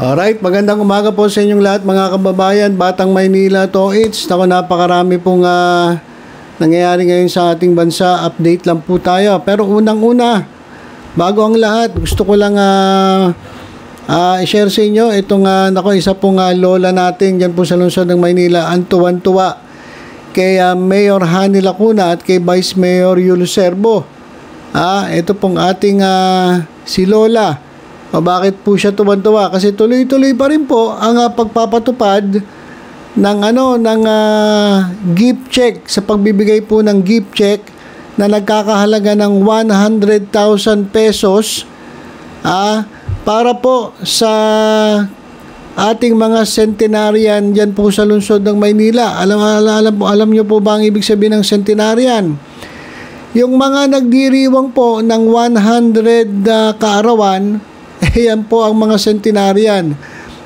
Alright, magandang umaga po sa inyong lahat mga kababayan, Batang Maynila to it's. Ako, napakarami pong nangyayari ngayon sa ating bansa. Update lang po tayo. Pero unang-una, bago ang lahat, gusto ko lang i-share sa inyo itong isa pong lola natin dyan po sa lungsod ng Maynila. Ang tuwan-tuwa kay Mayor Hani Lacuna at kay Vice Mayor Yulo Serbo. Ito pong ating si Lola. Bakit po siya tuwan-tuwa? Kasi tuloy-tuloy pa rin po ang pagpapatupad ng gift check, sa pagbibigay po ng gift check na nagkakahalaga ng 100,000 pesos para po sa ating mga centenarian diyan po sa lungsod ng Maynila. Alam niyo po ba ang ibig sabihin ng centenarian? Yung mga nagdiriwang po ng 100 kaarawan, yan po ang mga centenarian.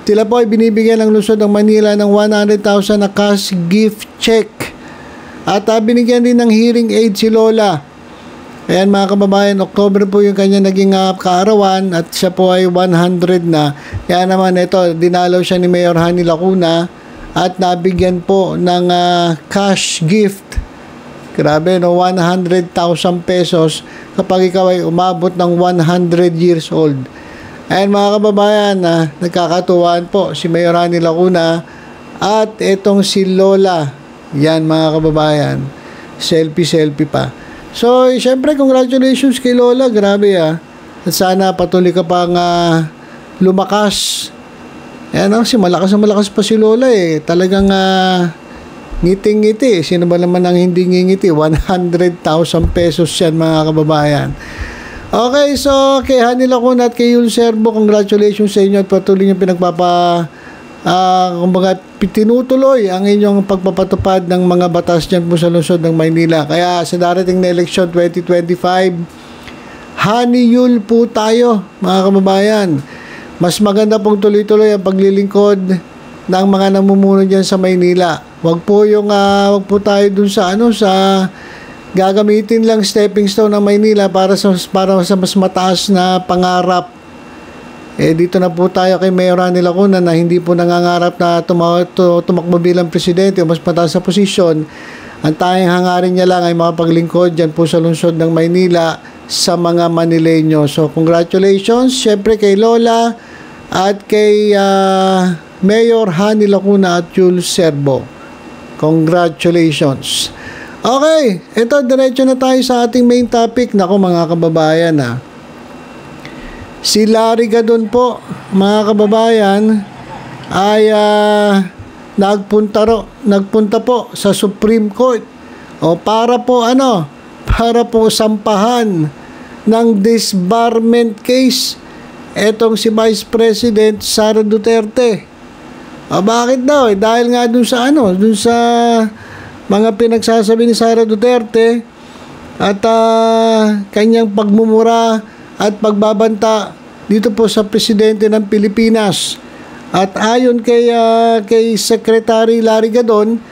Sila po ay binibigyan ng lungsod ng Manila ng 100,000 na cash gift check. At binigyan din ng hearing aid si Lola. Ayan mga kababayan, October po yung kanya naging kaarawan at siya po ay 100 na. Kaya naman ito, dinalaw siya ni Mayor Hani Lacuna at nabigyan po ng cash gift. Grabe, no? 100,000 pesos kapag ikaw ay umabot ng 100 years old. Ayan mga kababayan, nagkakatuwaan po si Mayor Hani Lacuna at itong si Lola. Yan mga kababayan, selfie pa. So, syempre, congratulations kay Lola. Grabe At sana patuloy ka pang lumakas. Ayan malakas pa si Lola Talagang ngiting-ngiti. Sino ba naman ang hindi ngingiti? 100,000 pesos yan mga kababayan. Okay, so kay Hani Lacuna at kay Yulo Serbo, congratulations sa inyo at patuloy nyo tinutuloy ang inyong pagpapatupad ng mga batas dyan po sa lungsod ng Maynila. Kaya sa darating na eleksyon 2025, Hani Yul po tayo mga kababayan. Mas maganda pong tuloy-tuloy ang paglilingkod ng mga namumuno dyan sa Maynila. Wag po tayo dun sa gagamitin lang stepping stone ng Maynila para sa mas mataas na pangarap. Dito na po tayo kay Mayor Hani Lacuna na hindi po nangangarap na tumakbo bilang presidente o mas mataas sa posisyon. Ang tanging hangarin niya lang ay makapaglingkod dyan po sa lungsod ng Maynila sa mga Manileño. So congratulations syempre kay Lola at kay Mayor Hani Lacuna at Yulo Serbo. Congratulations. Okay, ito diretso na tayo sa ating main topic. Nako mga kababayan si Larry Gadon po mga kababayan ay nagpunta po sa Supreme Court para po sampahan ng disbarment case etong si Vice President Sara Duterte. Bakit daw? Dahil nga dun sa mga pinagsasabi ni Sara Duterte at kanyang pagmumura at pagbabanta dito po sa presidente ng Pilipinas. At ayon kay Secretary Larry Gadon,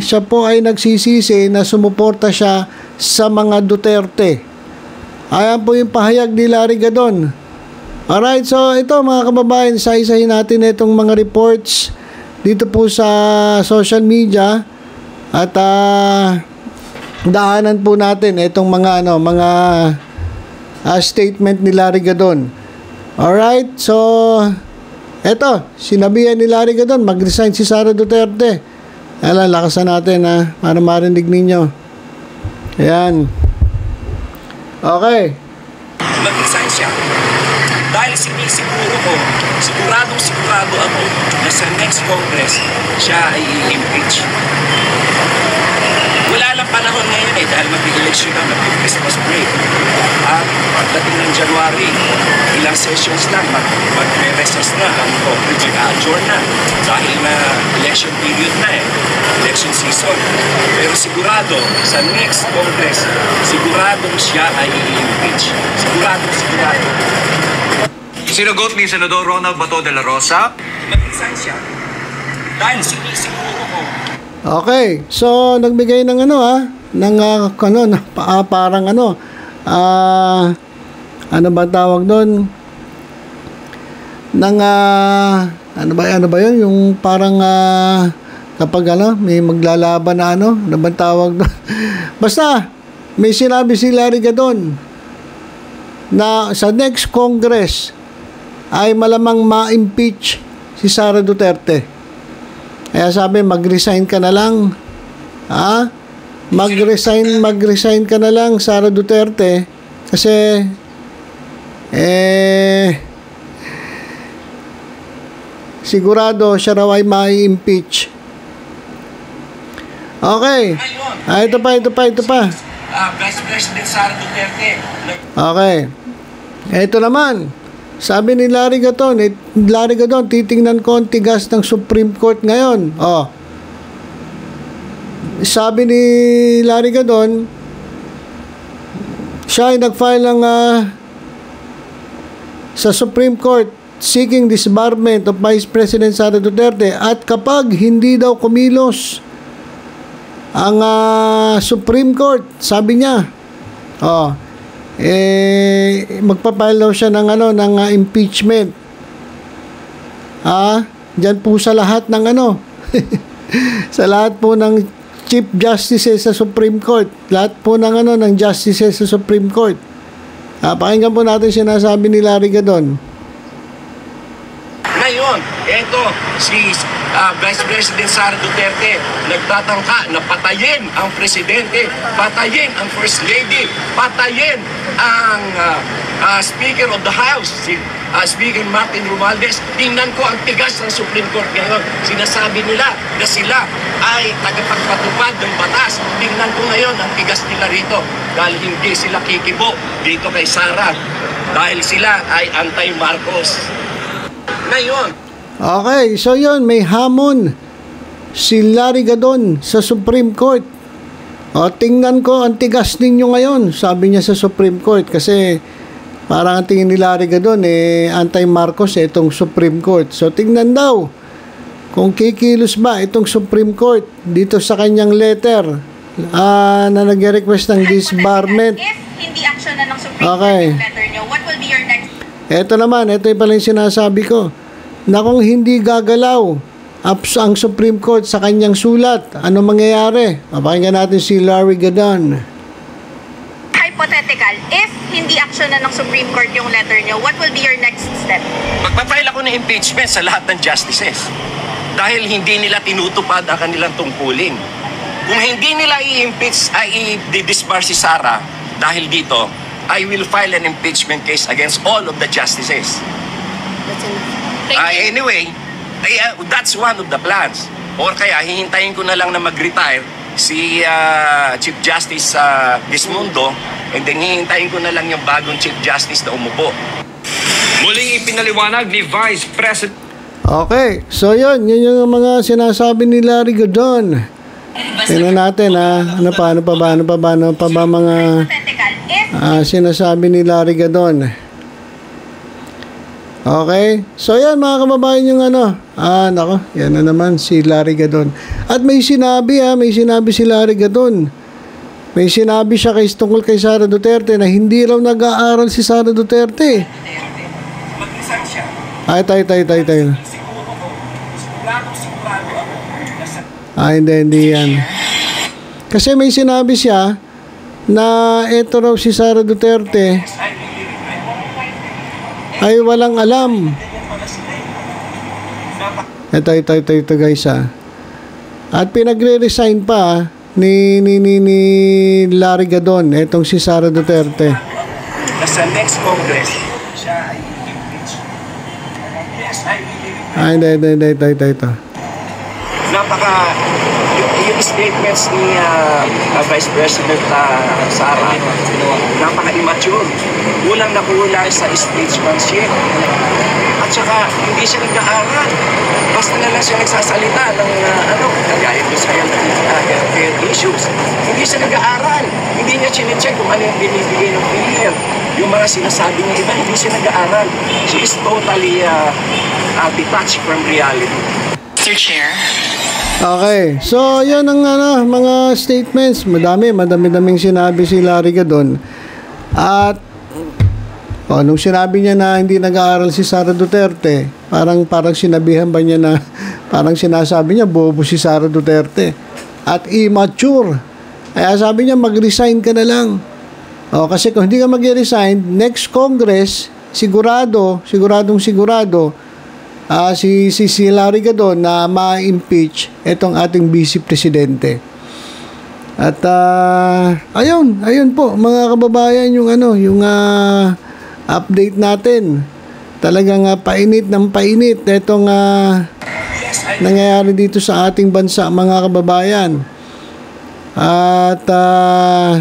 siya po ay nagsisisi na sumuporta siya sa mga Duterte. Ayan po yung pahayag ni Larry Gadon. Alright, so ito mga kababayan, isa-isahin natin itong mga reports dito po sa social media at daanan po natin itong mga statement ni Larry Gadon. Alright, so eto, sinabihan ni Larry Gadon mag-resign si Sara Duterte. Lakasan natin para marinig ninyo. Ayan. Okay. Mag-resign siya. Dahil sigurado ako na sa next Congress, siya ay i-impeach. Wala lang panahon ngayon dahil mag-election na, mag-Christmas break. At pagdating ng January, ilang sessions lang, mag-recess na, ang Congress mag-adjourn na. Dahil na election period na election season. Pero sigurado, sa next Congress, siguradong siya ay i-impeach. Sigurado. Sinagot ni Senador Ronald Bato de la Rosa. Mag-resign siya. Dahil siguro ko. Okay, so nagbigay ng parang ano ba tawag doon? ng ano ba yun? Yung parang kapag may maglalaban na ano bang tawag doon? Basta may sinabi si Larry Gadon na sa next Congress ay malamang ma-impeach si Sara Duterte. Kaya sabi, mag-resign ka na lang. Mag-resign ka na lang, Sara Duterte, kasi sigurado siya raw ay ma-impeach. Okay. Ito pa. Vice President Sara Duterte. Okay. Ito naman. Sabi ni Larry Gadon, titingnan ko ang tigas ng Supreme Court ngayon. Sabi ni Larry Gadon, siya ay nag-file ng sa Supreme Court seeking disbarment of Vice President Sara Duterte, at kapag hindi daw kumilos ang Supreme Court, sabi niya, magpapile daw siya ng ng impeachment. Diyan po sa lahat ng sa lahat po ng Chief Justices sa Supreme Court, lahat po ng ng Justices sa Supreme Court. Pakinggan po natin sinasabi ni Larry Gadon. Ngayon, eto si Vice President Sara Duterte nagtatangka na patayin ang presidente, patayin ang First Lady, patayin ang Speaker of the House, si Speaker Martin Romualdez. Tingnan ko ang tigas ng Supreme Court ngayon. Sinasabi nila na sila ay tagapagpatupad ng batas. Tingnan ko ngayon ang tigas nila rito dahil hindi sila kikibo dito kay Sara, dahil sila ay anti-Marcos. Ngayon. Okay, so yun, may hamon si Larry Gadon sa Supreme Court. Tingnan ko ang tigas ninyo ngayon, sabi niya sa Supreme Court, kasi parang ang tingin ni Larry Gadon anti-Marcos itong Supreme Court. So tingnan daw kung kikilos ba itong Supreme Court dito sa kanyang letter na nag-request ng disbarment. If hindi action na ng Supreme Court yung letter nyo, what will be your next? Ito naman, ito yung pala yung sinasabi ko, na kung hindi gagalaw ang Supreme Court sa kanyang sulat, ano mangyayari? Papakinggan natin si Larry Gadon. Hypothetical, if hindi action na ng Supreme Court yung letter nyo, what will be your next step? Magpapile ako ng impeachment sa lahat ng justices dahil hindi nila tinutupad ang kanilang tungkulin. Kung hindi nila i-impeach, ay i-disbar si Sara dahil dito, I will file an impeachment case against all of the justices. That's enough. Anyway, that's one of the plans. Or kaya hihintayin ko na lang na mag-retire si Chief Justice Gismundo, and then hihintayin ko na lang yung bagong Chief Justice na umupo. Muling ipinaliwanag ni Vice President. Okay, so yun yung mga sinasabi ni Larry Gadon. Tingnan natin ano pa ba mga sinasabi ni Larry Gadon. Okay, so yan mga kababayan yung nako, yan na naman si Larry Gadon. At may sinabi si Larry Gadon. May sinabi siya tungkol kay Sara Duterte na hindi raw nag-aaral si Sara Duterte. Mag-resign siya. Tayo. Hindi yan. Kasi may sinabi siya na eto raw si Sara Duterte ay walang alam. Ito guys At pinagre-resign pa ni Larry Gadon etong si Sara Duterte. Sa next Congress, siya ay impeach. Yes, I will. Ito. Yung statements ni Vice President Sara, napaka-immature. Kulang na kulang sa statesmanship. At saka, hindi siya nag-aaral. Basta na lang siya nagsasalita ng kagaya ko sa healthcare issues. Hindi siya nag-aaral. Hindi niya chinecheck kung ano yung binibigay ng PhilHealth. Yung mga sinasabi niya iba, hindi siya nag-aaral. She is totally detached from reality. Mr. Chair. Okay, so yun ang mga statements. Madaming sinabi si Larry Gadon. At O, nung sinabi niya na hindi nag-aaral si Sara Duterte, parang sinabihan ba niya na, parang sinasabi niya, bobo si Sara Duterte. At immature. Kaya sabi niya, mag-resign ka na lang. O, kasi kung hindi ka mag-resign, next Congress, sigurado, si Larry Gadon na ma-impeach itong ating Vice Presidente. At ayun po mga kababayan yung update natin. Talagang painit ng painit itong nangyayari dito sa ating bansa mga kababayan. At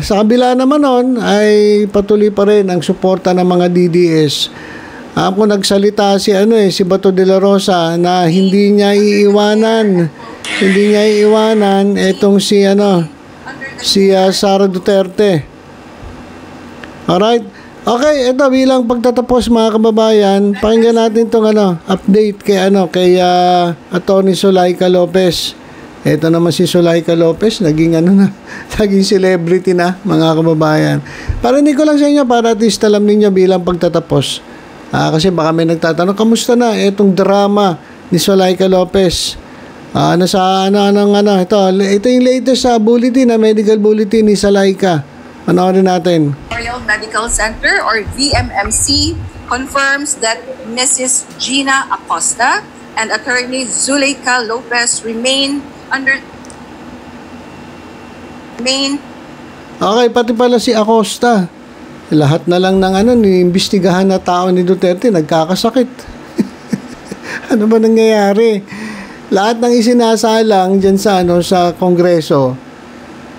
sa kabila naman nun ay patuloy pa rin ang suporta ng mga DDS. Ako nagsalita si Bato de la Rosa na hindi niya iiwanan itong si Sara Duterte. Alright. Okay, ito bilang pagtatapos mga kababayan, pakinggan natin tong update kay Atty. Zulaika Lopez. Ito naman si Zulaika Lopez, naging naging celebrity na mga kababayan. Parinig ko lang sa inyo para at least alam ninyo bilang pagtatapos. Kasi baka may nagtatanong, kamusta na itong drama ni Zulaika Lopez? Ito yung latest sa bulletin, medical bulletin ni Zulaika. Panoorin natin. Memorial Medical Center or VMMC confirms that Mrs. Gina Acosta and Attorney Zulaika Lopez remain. Okay, pati pala si Acosta. Lahat na lang ng niimbestigahan na tao ni Duterte nagkakasakit. Ano ba nangyayari? Lahat ng isinasalang diyan sa Kongreso,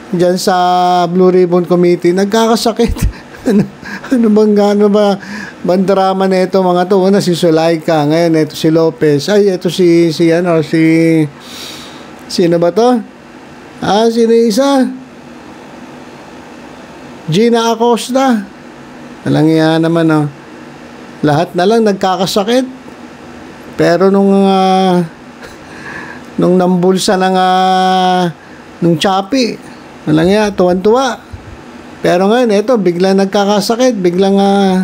diyan sa Blue Ribbon Committee, nagkakasakit. ano ba drama na ito mga to? Una si Zulaika, ngayon ito si Lopez. Ay, ito sino ba to? Sino isa? Gina Acosta. Alang yan naman, lahat na lang nagkakasakit. Pero nung nambulsa nung Chapi, alang yan, tuwan-tuwa. Pero ngayon, ito, biglang nagkakasakit, biglang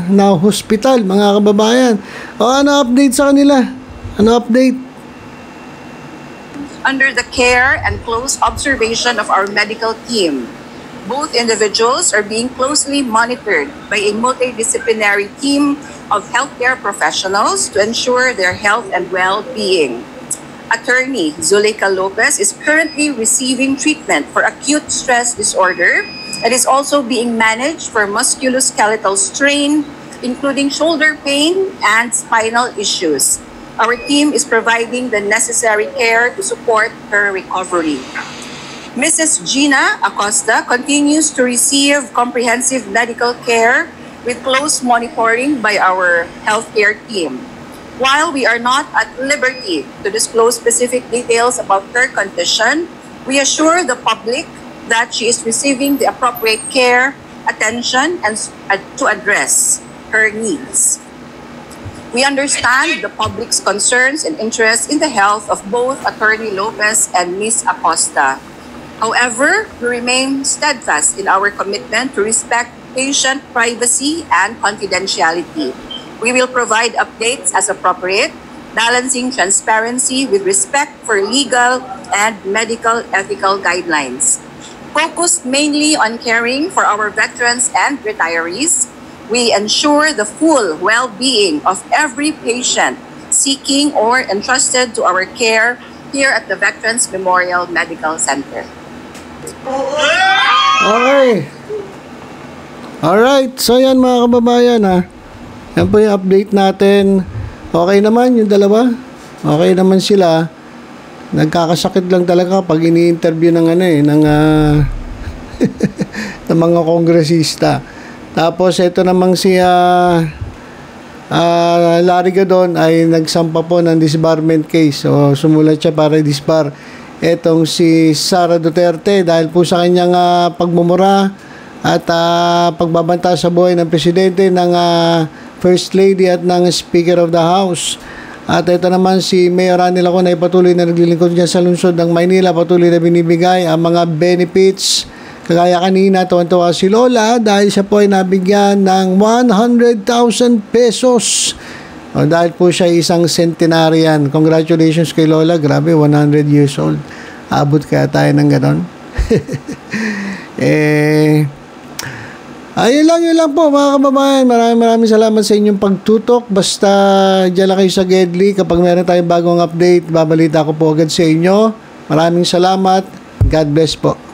na-hospital, mga kababayan. Ano update sa kanila? Ano update? Under the care and close observation of our medical team. Both individuals are being closely monitored by a multidisciplinary team of healthcare professionals to ensure their health and well-being. Attorney Zulaika Lopez is currently receiving treatment for acute stress disorder and is also being managed for musculoskeletal strain, including shoulder pain and spinal issues. Our team is providing the necessary care to support her recovery. Mrs. Gina Acosta continues to receive comprehensive medical care with close monitoring by our healthcare team. While we are not at liberty to disclose specific details about her condition, we assure the public that she is receiving the appropriate care, attention, and to address her needs. We understand the public's concerns and interest in the health of both Attorney Lopez and Ms. Acosta. However, we remain steadfast in our commitment to respect patient privacy and confidentiality. We will provide updates as appropriate, balancing transparency with respect for legal and medical ethical guidelines. Focused mainly on caring for our veterans and retirees, we ensure the full well-being of every patient seeking or entrusted to our care here at the Veterans Memorial Medical Center. Okay. Alright, so yan mga kababayan yan po yung update natin. Okay naman yung dalawa. Okay naman sila. Nagkakasakit lang talaga pag ini-interview ng ng mga kongresista. Tapos ito namang si Larry Gadon ay nagsampa po ng disbarment case. So sumulat siya para disbar etong si Sara Duterte dahil po sa kanyang pagmumura at pagbabanta sa buhay ng presidente, ng First Lady at ng Speaker of the House. At ito naman si Mayor Rani Lacon ay patuloy na naglilingkod niya sa lungsod ng Maynila, patuloy na binibigay ang mga benefits Kagaya kanina, tuwan-tuwa si Lola dahil siya po ay nabigyan ng 100,000 pesos. O, dahil po siya isang centenarian. Congratulations kay Lola. Grabe, 100 years old. Abot kaya tayo ng ganon. Ayun lang po mga kababayan. Maraming salamat sa inyong pagtutok. Basta dyan lang kayo sa Gedli. Kapag meron tayong bagong update, babalita ko po agad sa inyo. Maraming salamat. God bless po.